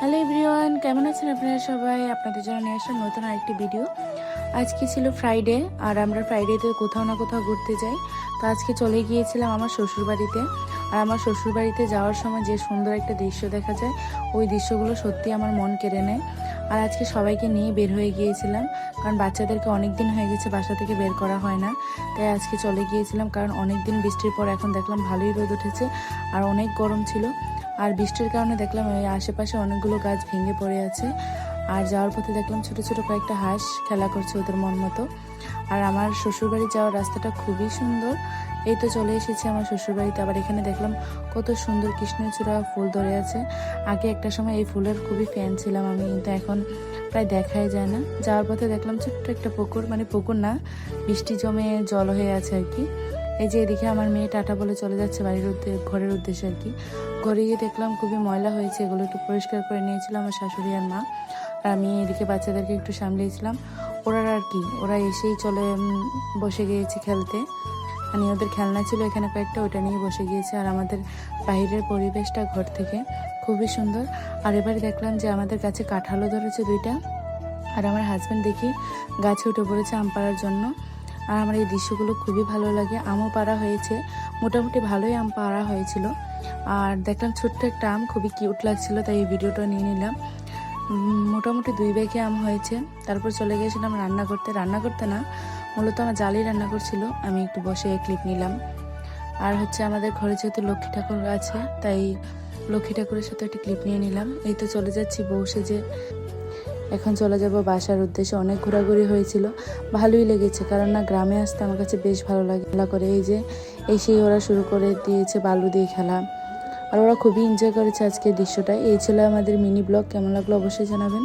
Hello everyone, কেমন আছেন আপনারা সবাই? আপনাদের জন্য নিয়ে আসলাম নতুন আরেকটি ভিডিও। আজকে ছিল ফ্রাইডে, আর আমরা ফ্রাইডেতে কোথাও না কোথাও ঘুরতে যাই। তো আজকে চলে গিয়েছিলাম আমার শ্বশুরবাড়িতে। আর আমার শ্বশুরবাড়িতে যাওয়ার সময় যে সুন্দর একটা দৃশ্য দেখা যায়, ওই দৃশ্যগুলো সত্যি আমার মন কেড়ে নেয়। আর আজকে সবাইকে নিয়ে বের হয়ে গিয়েছিলাম, কারণ বাচ্চাদেরকে অনেক দিন হয়ে গেছে বাসা থেকে বের করা হয় না। তাই আজকে চলে গিয়েছিলাম, কারণ অনেক দিন বৃষ্টির পর এখন দেখলাম ভালোই রোদ উঠেছে আর অনেক গরম ছিল। আর বৃষ্টির কারণে দেখলাম ওই আশেপাশে অনেকগুলো গাছ ভেঙে পড়ে আছে। আর যাওয়ার পথে দেখলাম ছোট ছোট কয়েকটা হাঁস খেলা করছে ওদের মন মতো। আর আমার শ্বশুরবাড়ি যাওয়ার রাস্তাটা খুবই সুন্দর। এই তো চলে এসেছি আমার শ্বশুরবাড়িতে। আবার এখানে দেখলাম কত সুন্দর কৃষ্ণচূড়া ফুল ধরে আছে। আগে একটা সময় এই ফুলের খুবই ফ্যান ছিলাম আমি, কিন্তু এখন প্রায় দেখাই যায় না। যাওয়ার পথে দেখলাম ছোট্ট একটা পুকুর, মানে পুকুর না, বৃষ্টি জমে জল হয়ে আছে আর কি। এই যে এদিকে আমার মেয়ে টাটা বলে চলে যাচ্ছে ঘরের উদ্দেশ্যে আর কি। ঘরে গিয়ে দেখলাম খুবই ময়লা হয়েছে, এগুলো একটু পরিষ্কার করে নিয়েছিলাম আমার শাশুড়ি আর মা। আর আমি এদিকে বাচ্চাদেরকে একটু সামলিয়েছিলাম। ওরা আর কি, ওরা এসেই চলে বসে গিয়েছে খেলতে। মানে ওদের খেলনা ছিল এখানে কয়েকটা, ওটা নিয়ে বসে গিয়েছে। আর আমাদের বাইরের পরিবেশটা ঘর থেকে খুবই সুন্দর। আর এবারে দেখলাম যে আমাদের গাছে কাঁঠালও ধরেছে 2টা। আর আমার হাজব্যান্ড দেখি গাছে উঠে পড়েছে আম পাড়ার জন্য। আর আমার এই দৃশ্যগুলো খুবই ভালো লাগে। আমও পাড়া হয়েছে, মোটামুটি ভালোই আম পাড়া হয়েছিল। আর দেখলাম ছোট্ট একটা আম খুবই কিউট লাগছিল, তাই এই ভিডিওটা নিয়ে নিলাম। মোটামুটি 2 ব্যাগে আম হয়েছে। তারপর চলে গিয়েছিলাম রান্না করতে না, মূলত আমার জালি রান্না করছিল, আমি একটু বসে ক্লিপ নিলাম। আর হচ্ছে আমাদের ঘরে যেহেতু লক্ষ্মী ঠাকুর আছে, তাই লক্ষ্মী ঠাকুরের সাথে একটা ক্লিপ নিয়ে নিলাম। এই তো চলে যাচ্ছি বউ সেজে। এখন চলে যাব বাসার উদ্দেশ্যে। অনেক ঘোরাঘুরি হয়েছিল, ভালোই লেগেছে, কারণ না গ্রামে আসতে আমার কাছে বেশ ভালো লাগে। খেলা করে এই যে এসেই ওরা শুরু করে দিয়েছে বালু দিয়ে খেলা। আর ওরা খুবই এনজয় করেছে আজকের দৃশ্যটা। এই ছিল আমাদের মিনি ব্লগ। কেমন লাগলো অবশ্যই জানাবেন।